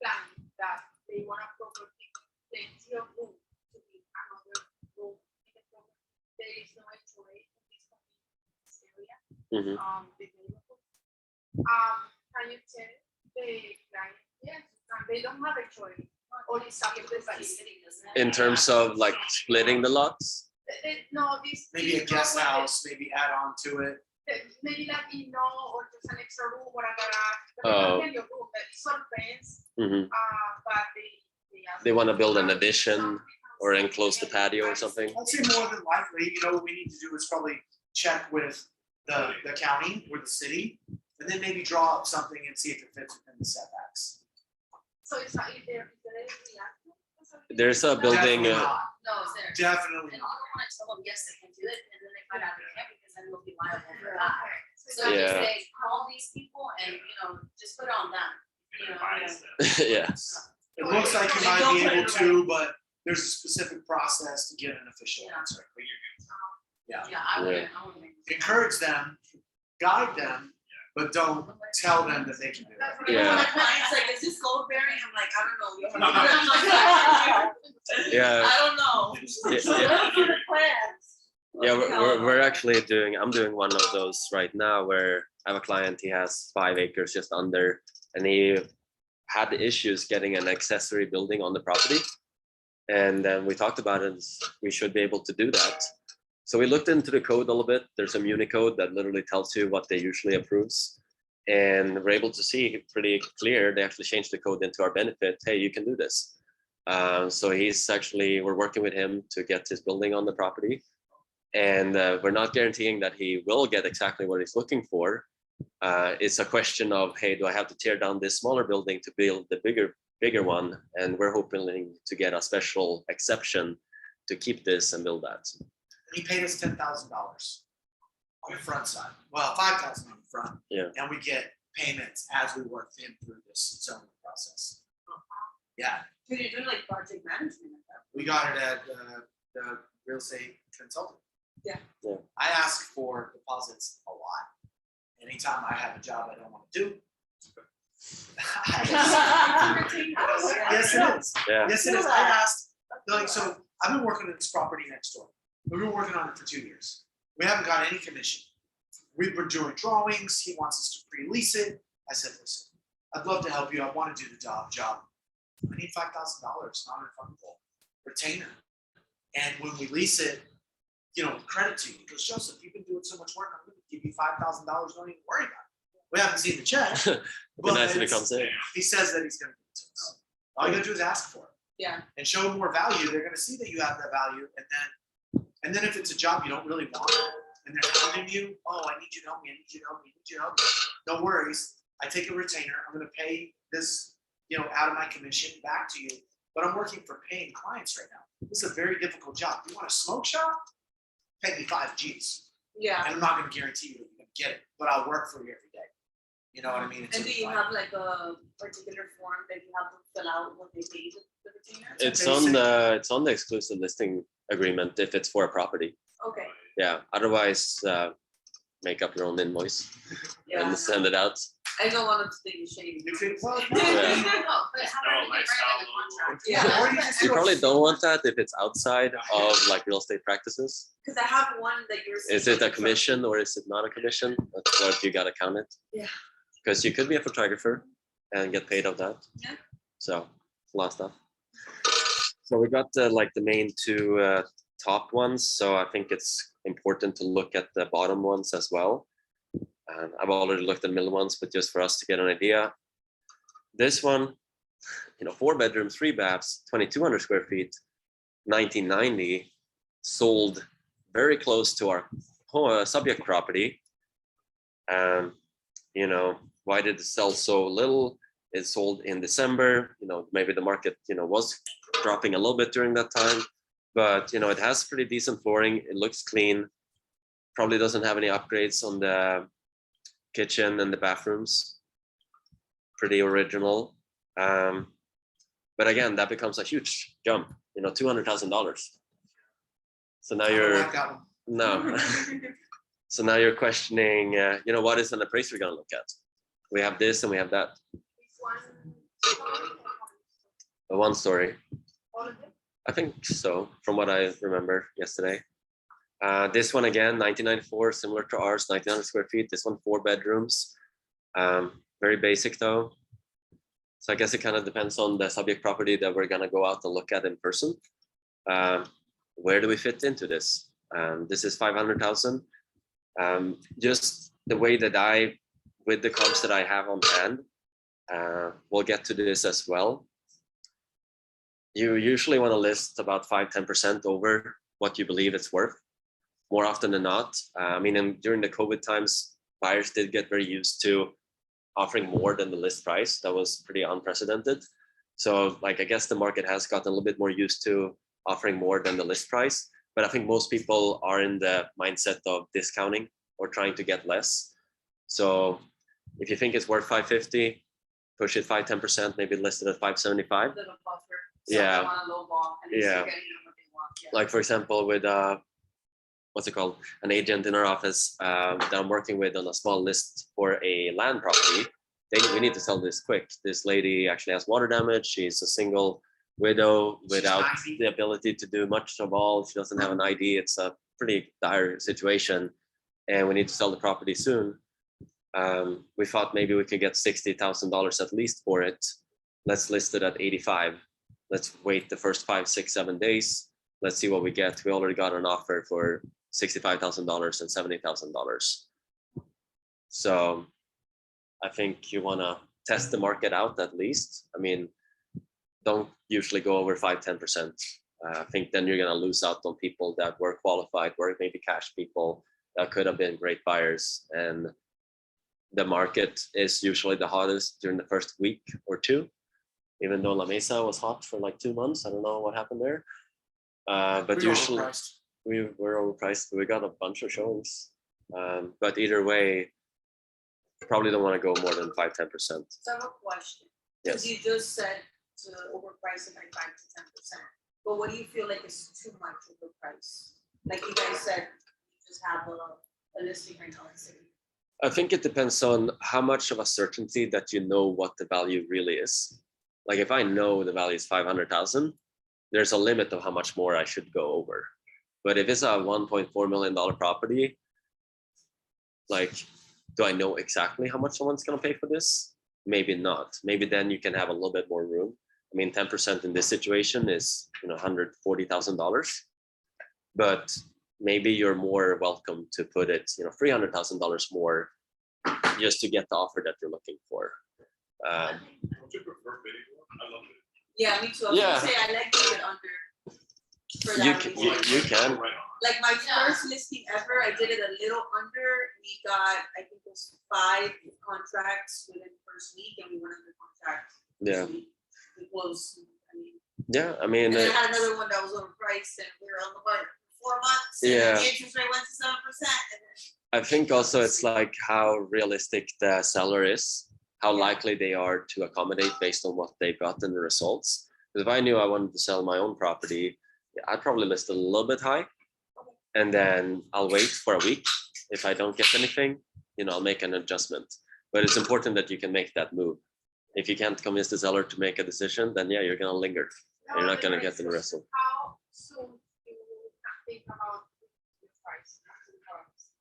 plan that they want a property, then your room to be another room in the property. There is no HOA in this area. Mhm. The neighborhood. Can you tell the client, yes, and they don't have HOA, or it's something that is. In terms of like splitting the lots. No, this. Maybe a this guest property- house, maybe add on to it. Maybe like, or just an extra room or a garage. Oh. Your room, that is sort of fence, Mhm. but they. They want to build an addition or enclose the patio or something. I'd say more than likely, what we need to do is probably check with the county or the city, and then maybe draw up something and see if it fits within the setbacks. So it's not, if there is There's a building. Definitely not. No, it's there. Definitely And you not. don't wanna tell them, yes, they can do it, and then they find out they can't, because then we'll be liable for that. So Yeah. just say, call these people and, just put it on them. And advise them. Yeah, It looks like you might be able to, but there's a specific process to get an official answer. But you're Yeah. Yeah, I would make. Encourage them, guide them, but don't tell them that they can do it. Yeah. My client's like, is this load bearing? I'm like, I don't know. yeah, I don't know. yeah. I'm doing one of those right now where I have a client. He has 5 acres just under, and he had issues getting an accessory building on the property. And then we talked about it. We should be able to do that. So we looked into the code a little bit. There's a muni code that literally tells you what they usually approves. And we're able to see pretty clear, they actually changed the code into our benefit. Hey, you can do this. So we're working with him to get his building on the property. And we're not guaranteeing that he will get exactly what he's looking for. It's a question of, hey, do I have to tear down this smaller building to build the bigger one? And we're hoping to get a special exception to keep this and build that. He paid us $10,000 on the front side. Well, $5,000 on the front. Yeah. And we get payments as we work him through this zoning process. Yeah, Dude, you're doing like project management. we got it at the real estate consultant. Yeah. Yeah. I ask for deposits a lot. Anytime I have a job I don't want to do. Yes, it is. Yeah. Yes, it is. I asked, so I've been working on this property next door. We've been working on it for 2 years. We haven't got any commission. We've been doing drawings. He wants us to pre-lease it. I said, listen, I'd love to help you. I want to do the job. I need $5,000, non-refundable retainer. And when we lease it, credit to you. He goes, Joseph, you've been doing so much work. I'm going to give you $5,000. Don't even worry about it. We haven't seen the check. It'd be nice if it it's- comes in. He says that he's going to give it to us. All you got to do is ask for it. Yeah. And show them more value. They're going to see that you have that value. And then if it's a job you don't really want, and they're telling you, oh, I need you to help me. I need you to help me. I need you to help me. No worries. I take a retainer, I'm gonna pay this, out of my commission back to you, but I'm working for paying clients right now. This is a very difficult job. You want a smoke shop? Pay me 5 G's. Yeah. And I'm not gonna guarantee you that you're gonna get it, but I'll work for you every day. You know what I mean? And do you have like a particular form that you have to fill out when they pay the retainer? It's on the exclusive listing agreement if it's for a property. Okay, Yeah, otherwise, make up your own invoice yeah. and send it out. I don't want them to think it's shady. You could, well, No, Yeah. but how about we get rid of the contract? Yeah. Or you just You do a probably don't form. want that if it's outside of like real estate practices. Cause I have one that you're. Is it a commission or is it not a commission? That's what you gotta count it. Yeah. Because you could be a photographer and get paid of that. Yeah. So a lot of stuff. So we got like the main two top ones. So I think it's important to look at the bottom ones as well. I've already looked at the middle ones, but just for us to get an idea. This one, 4 bedrooms, 3 baths, 2,200 square feet, 1990, sold very close to our subject property. Why did it sell so little? It sold in December. Maybe the market, was dropping a little bit during that time, but it has pretty decent flooring. It looks clean. Probably doesn't have any upgrades on the kitchen and the bathrooms. Pretty original. But again, that becomes a huge jump. $200,000. So now I don't you're like that one. no. So now you're questioning, what is an appraiser going to look at? We have this and we have that. A 1-story. I think so, from what I remember yesterday. This one again, 1994, similar to ours, 1,900 square feet. This one, 4 bedrooms. Very basic though. So I guess it kind of depends on the subject property that we're gonna go out and look at in person. Where do we fit into this? This is 500,000. Just the way that with the comps that I have on hand, we'll get to this as well. You usually want to list about 5-10% over what you believe it's worth. More often than not, during the COVID times, buyers did get very used to offering more than the list price. That was pretty unprecedented. So I guess the market has gotten a little bit more used to offering more than the list price. But I think most people are in the mindset of discounting or trying to get less. So if you think it's worth 550, push it 5-10%, maybe list it at 575. Little buffer. Yeah. Someone want a low ball and they Yeah. still getting what they want. Yeah. Like for example, with what's it called? An agent in our office that I'm working with on a small list for a land property. We need to sell this quick. This lady actually has water damage. She's a single widow without 90. the ability to do much of all. She doesn't have an ID. It's a pretty dire situation, and we need to sell the property soon. We thought maybe we could get $60,000 at least for it. Let's list it at 85. Let's wait the first 5, 6, 7 days. Let's see what we get. We already got an offer for $65,000 and $70,000. So I think you want to test the market out at least. Don't usually go over 5-10%. I think then you're going to lose out on people that were qualified, were maybe cash people that could have been great buyers. And the market is usually the hottest during the first week or 2, even though La Mesa was hot for like 2 months. I don't know what happened there. But usually we were overpriced. We got a bunch of showings. But either way, probably don't want to go more than 5-10%. So I have a question. Yes. You just said to overprice it by 5-10%. But what do you feel like is too much overpriced? Like you guys said, you just have a listing right now, let's say. I think it depends on how much of a certainty that you know what the value really is. Like if I know the value is 500,000, there's a limit of how much more I should go over. But if it's a $1.4 million property, like, do I know exactly how much someone's going to pay for this? Maybe not. Maybe then you can have a little bit more room. 10% in this situation is, $140,000. But maybe you're more welcome to put it, $300,000 more just to get the offer that you're looking for. Don't you prefer bidding more? I love it. Yeah, me too. I was Yeah. gonna say I like to get under. for You that can, reason. you can. Right on. Like my Yeah. first listing ever, I did it a little under. We got, I think it was 5 contracts within the first week, and we went under contract. this Yeah. week. We closed. I mean, Yeah, I mean, and then I had another one that was overpriced, and we were on the market for 4 months. And Yeah. the interest rate went to 7%. And then, I think also it's like how realistic the seller is, how Yeah. likely they are to accommodate based on what they've got in the results. Because if I knew I wanted to sell my own property, I'd probably list it a little bit high, and then I'll wait for a week. If I don't get anything, I'll make an adjustment. But it's important that you can make that move. If you can't convince the seller to make a decision, then yeah, you're gonna linger. You're not gonna get the result. How soon do you think about the price?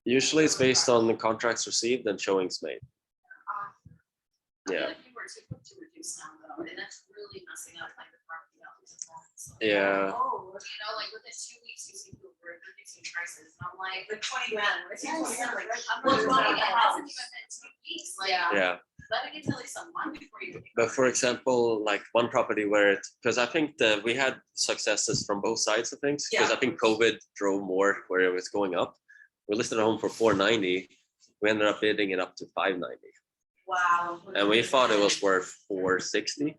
Usually it's based on the contracts received and showings made. I feel Yeah. like you were to reduce now though, and that's really messing up like the property values. Yeah. oh, Like within 2 weeks, you see people were reducing prices, and I'm like, like 20 grand. I see 20 grand. Like, I'm what's like, wrong well, with it the hasn't house? even been 2 weeks, like, Yeah. Yeah. let it get to at least a month before you. But for example, like one property where because I think that we had successes from both sides of things, because Yeah. I think COVID drove more where it was going up. We listed a home for 490. We ended up bidding it up to 590. Wow. And we thought it was worth 460.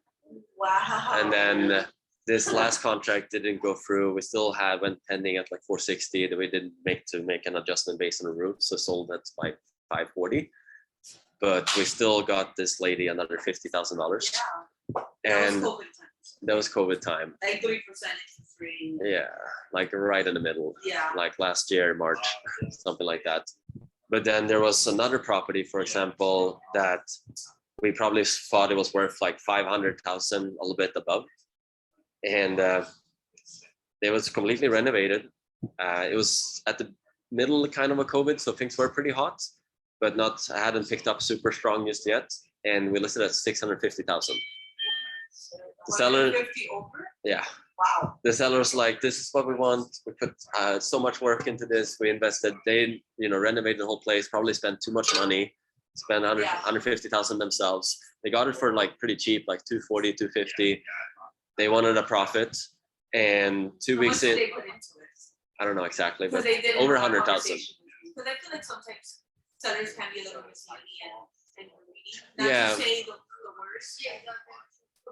Wow. And then this last contract didn't go through. We still went pending at like 460 that we didn't make an adjustment based on the roof. So sold at 540. But we still got this lady another $50,000. Yeah. And that was COVID times. that was COVID time. Like 3% interest rate. Yeah, like right in the middle, Yeah. like last year, March, something like that. But then there was another property, for example, that we probably thought it was worth like 500,000, a little bit above. And it was completely renovated. It was at the middle kind of a COVID, so things were pretty hot, but hadn't picked up super strong just yet. And we listed at 650,000. The seller, 150 over? yeah. Wow. The seller's like, this is what we want. We put so much work into this. We invested. They, renovated the whole place. Probably spent too much money. Spent 100, Yeah. 150,000 themselves. They got it for like pretty cheap, like 240, 250. They wanted a profit, and 2 How weeks much did in, they put into it? I don't know exactly, Because but they did over 100,000. Because I feel like sometimes sellers can be a little misleading and greedy. Not Yeah. to say the worst.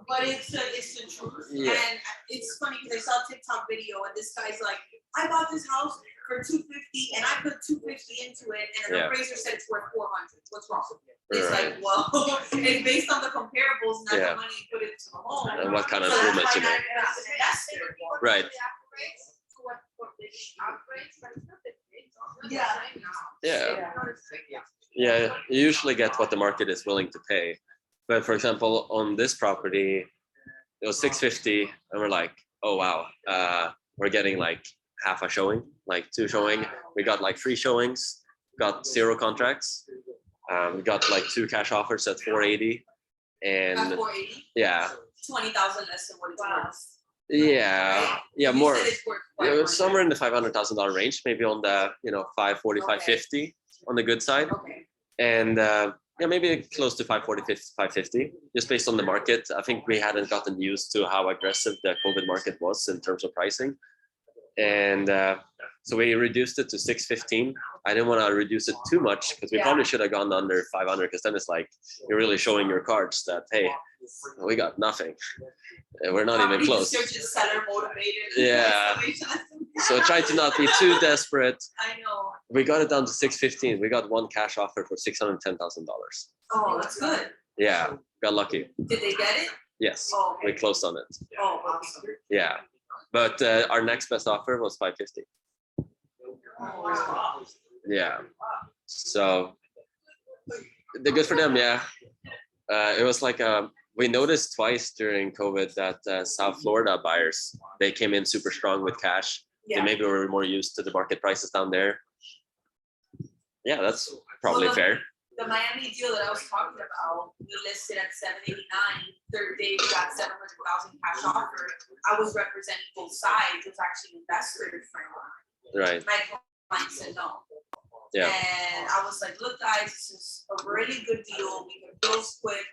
But it's the truth. Yeah. And it's funny because I saw a TikTok video and this guy's like, I bought this house for 250 and I put 250 into it and an Yeah. appraiser said it's worth 400. What's wrong with it? It's Right. like, well, it's based on the comparables, not Yeah. the money you put into the home. And what kind of So that's improvements you why make. not an investor. Right. Yeah. Yeah, you usually get what the market is willing to pay. But for example, on this property, it was 650, and we're like, oh wow, we're getting like half a showing, like 2 showing. We got like 3 showings, got 0 contracts. We got like 2 cash offers at 480, At and 480, yeah, 20,000 less than what it's worth. yeah, Right? yeah, You more. said it's worth It was 500. somewhere in the $500,000 range, maybe on the 540, Okay. 550 on the good side. Okay. And maybe close to 540, 550, just based on the market. I think we hadn't gotten used to how aggressive the COVID market was in terms of pricing. And so we reduced it to 615. I didn't want to reduce it too much because we Yeah. probably should have gone under 500, because then it's like you're really showing your cards that, hey, we got nothing. We're not even Property close. research is seller motivated. Yeah. Exclamation. So try to not be too desperate. I know. We got it down to 615. We got 1 cash offer for $610,000. Oh, that's good. Yeah, got lucky. Did they get it? Yes, Oh, we okay. closed on it. Oh, awesome. Yeah, but our next best offer was 550. Oh, wow. Yeah, so they're good for them. Yeah, it was like we noticed twice during COVID that South Florida buyers, they came in super strong with cash. They Yeah. maybe were more used to the market prices down there. Yeah, that's probably Well, fair. The Miami deal that I was talking about, we listed at 789. Third day, we got 700,000 cash offer. I was representing both sides. It was actually investor friendly. Right. My client said no. Yeah. And I was like, look, guys, this is a really good deal. We can close quick.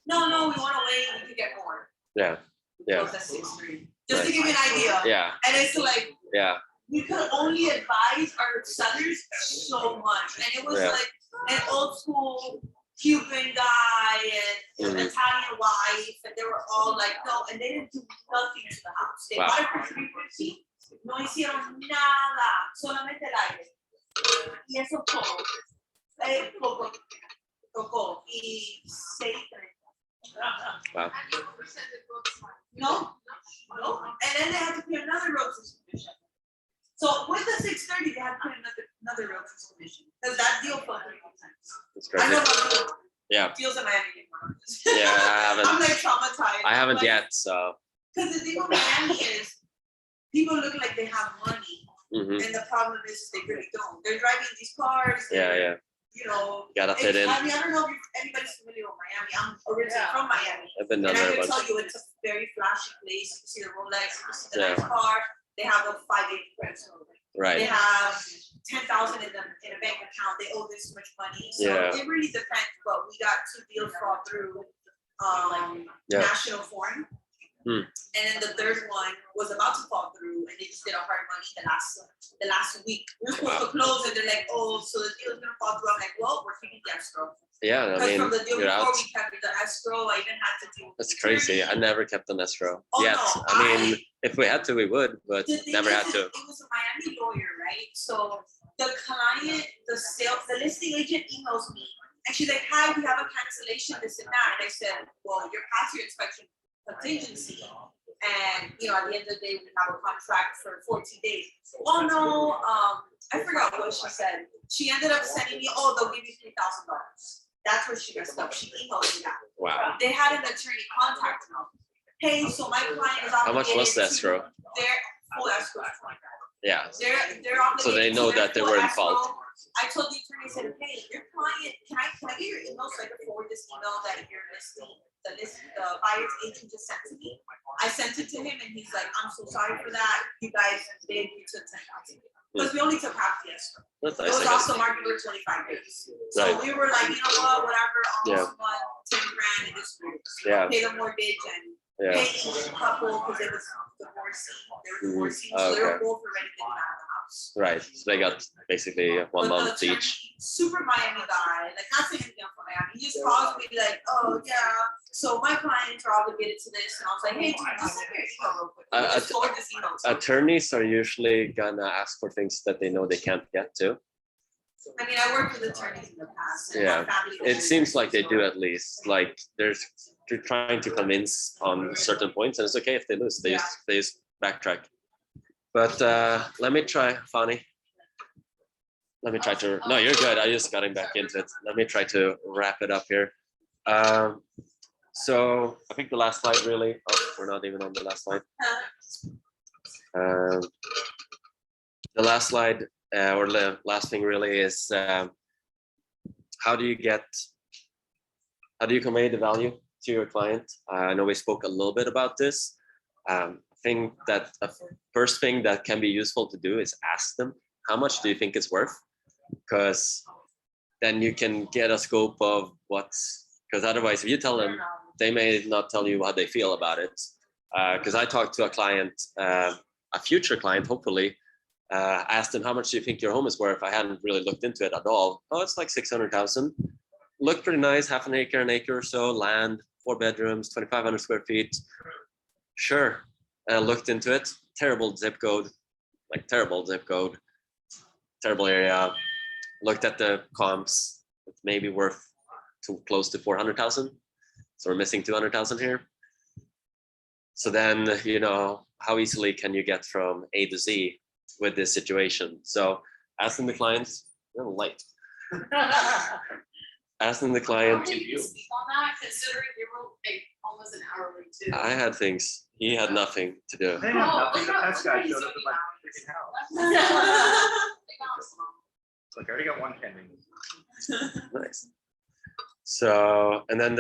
No, we want to wait. We could get more. Yeah. We Yeah. closed at 6.3. just to Right. give you an idea. Yeah, And it's like, yeah, we could only advise our sellers so much. And it was Yeah. like an old school Cuban guy and Mhm. Italian wife, and they were all like, no, and they didn't do nothing to the house. They Wow. bought it for $350, no hicieron nada, solamente el aire. Y eso poco, tocó, y 630. wow. No, no, and then they had to pay another roadside commission. So with the 630, they had to pay another roadside commission, because that deal fell 3 times. It's I crazy. know about Yeah, deals in Miami. yeah, I haven't. I'm like traumatized. I haven't yet, so. Because the thing with Miami is, people look like they have money, Mhm. and the problem is they really don't. They're driving these cars. Yeah, they're, yeah. You know. Gotta fit in. I mean, I don't know if anybody's familiar with Miami. I'm originally from Miami. I've been And down I there a can bunch. tell you, it's a very flashy place. You can see the Rolex, you can see the Yeah. nice car. They have a 5-8 credit score. They Right. have 10,000 in a bank account. They owe this much money. So Yeah. it really depends. But we got 2 deals fall through. Yeah. National Foreign. Hmm. And then the third one was about to fall through, and they just did a hard money the last week. We were supposed to close, and they're like, "Oh, so the deal's gonna fall through." I'm like, "Well, we're keeping the escrow." Yeah, I Because mean, from the deal you're before, out. we kept the escrow. I even had to do. That's crazy. I attorney. never kept an escrow Oh, yet. no, I mean, if we had to, we would, but The thing never is, had to. It was a Miami lawyer, right? So the client, the listing agent emails me, and she's like, "Hi, we have a cancellation, this and that." And I said, "Well, you're past your inspection contingency, and at the end of the day, we have a contract for 14 days." Oh no, I forgot what she said. She ended up sending me, "Oh, they'll give you $3,000." That's where she messed up. She emailed me that. Wow. They had an attorney contact me. Hey, so my client is obligated. How much was the to- escrow? Their full escrow. Yeah. They're obligated. So they to know their that they full were in escrow. fault. I told the attorney, I said, "Hey, your client, can I get your email so I can forward this email that your the buyer's agent just sent to me?" I sent it to him, and he's like, "I'm so sorry for that. You guys, they agreed to 10,000 because we only took half the escrow. That's It nice. was I guess. also marketed for 25 days. So Right. we were like, you know what, whatever, Yeah. almost won 10 grand in this group. Yeah. Pay the mortgage and Yeah. pay each couple because it was divorcing. They were divorcing, so they Okay. were both already getting out of the house. Right. So they got basically 1 But the month attorney, each. super Miami guy, like not saying anything from Miami. He just calls me like, "Oh yeah, so my clients are obligated to this," and I was like, "Hey, dude, just send me your email real quick. Let me just forward this email." to you." Attorneys are usually gonna ask for things that they know they can't get to. I mean, I worked with attorneys in the past. And Yeah. my family It was- seems like they do at least. Like they're trying to convince on certain points, and it's okay if they lose. They just backtrack. But let me try, Fanny. Let me try to. No, you're good. I just got him back into it. Let me try to wrap it up here. So I think the last slide really. Oh, we're not even on the last slide. The last slide, or the last thing really is how do you convey the value to your client? I know we spoke a little bit about this. I think that the first thing that can be useful to do is ask them, how much do you think it's worth? Because then you can get a scope of because otherwise if you tell them, they may not tell you how they feel about it. Because I talked to a client, a future client, hopefully, asked them, how much do you think your home is worth? I hadn't really looked into it at all. Oh, it's like 600,000. Looked pretty nice, half an acre or so, land, 4 bedrooms, 2,500 square feet. Sure, looked into it. Terrible zip code, terrible area. Looked at the comps. It's maybe worth close to 400,000. So we're missing 200,000 here. So then, how easily can you get from A to Z with this situation? So asking the clients, you're late. Asking the client. Can you speak on that, considering you were like almost an hourly too? I had things. He had nothing to do. They have nothing, the pest guy showed up at my freaking house. Look, I already got one pending. Nice. So, and then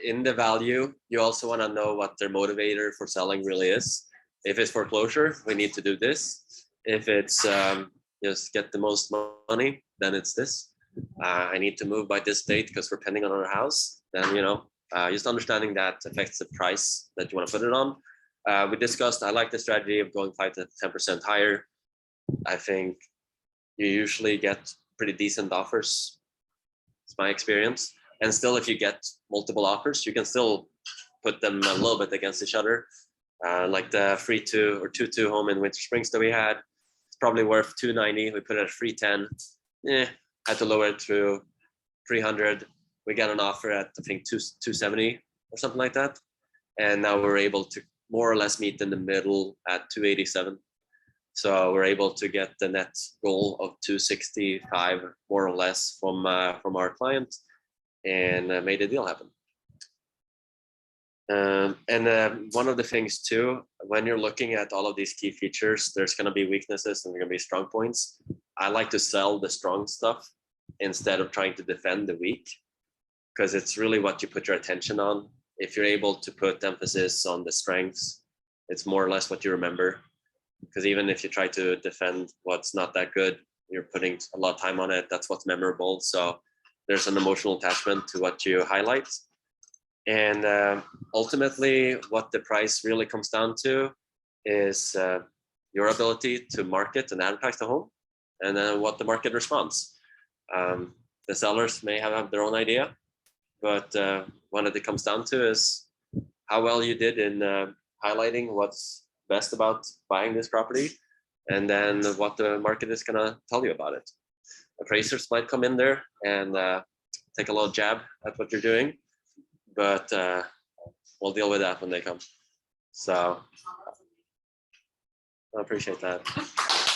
in the value, you also want to know what their motivator for selling really is. If it's foreclosure, we need to do this. If it's just get the most money, then it's this. I need to move by this date because we're pending on our house. Then, just understanding that affects the price that you want to put it on. We discussed, I like the strategy of going 5 to 10% higher. I think you usually get pretty decent offers. It's my experience. And still, if you get multiple offers, you can still put them a little bit against each other. Like the 3-2 or 2-2 home in Winter Springs that we had, it's probably worth 290. We put it at 310. Had to lower it to 300. We got an offer at, I think, 270 or something like that. And now we're able to more or less meet in the middle at 287. So we're able to get the net goal of 265 more or less from our client, and made a deal happen. One of the things too, when you're looking at all of these key features, there's going to be weaknesses and there's going to be strong points. I like to sell the strong stuff instead of trying to defend the weak, because it's really what you put your attention on. If you're able to put emphasis on the strengths, it's more or less what you remember. Because even if you try to defend what's not that good, you're putting a lot of time on it. That's what's memorable. So there's an emotional attachment to what you highlight. And ultimately, what the price really comes down to is your ability to market and advertise the home, and then what the market responds. The sellers may have their own idea, but what it comes down to is how well you did in highlighting what's best about buying this property, and then what the market is going to tell you about it. Appraisers might come in there and take a little jab at what you're doing, but we'll deal with that when they come. So I appreciate that.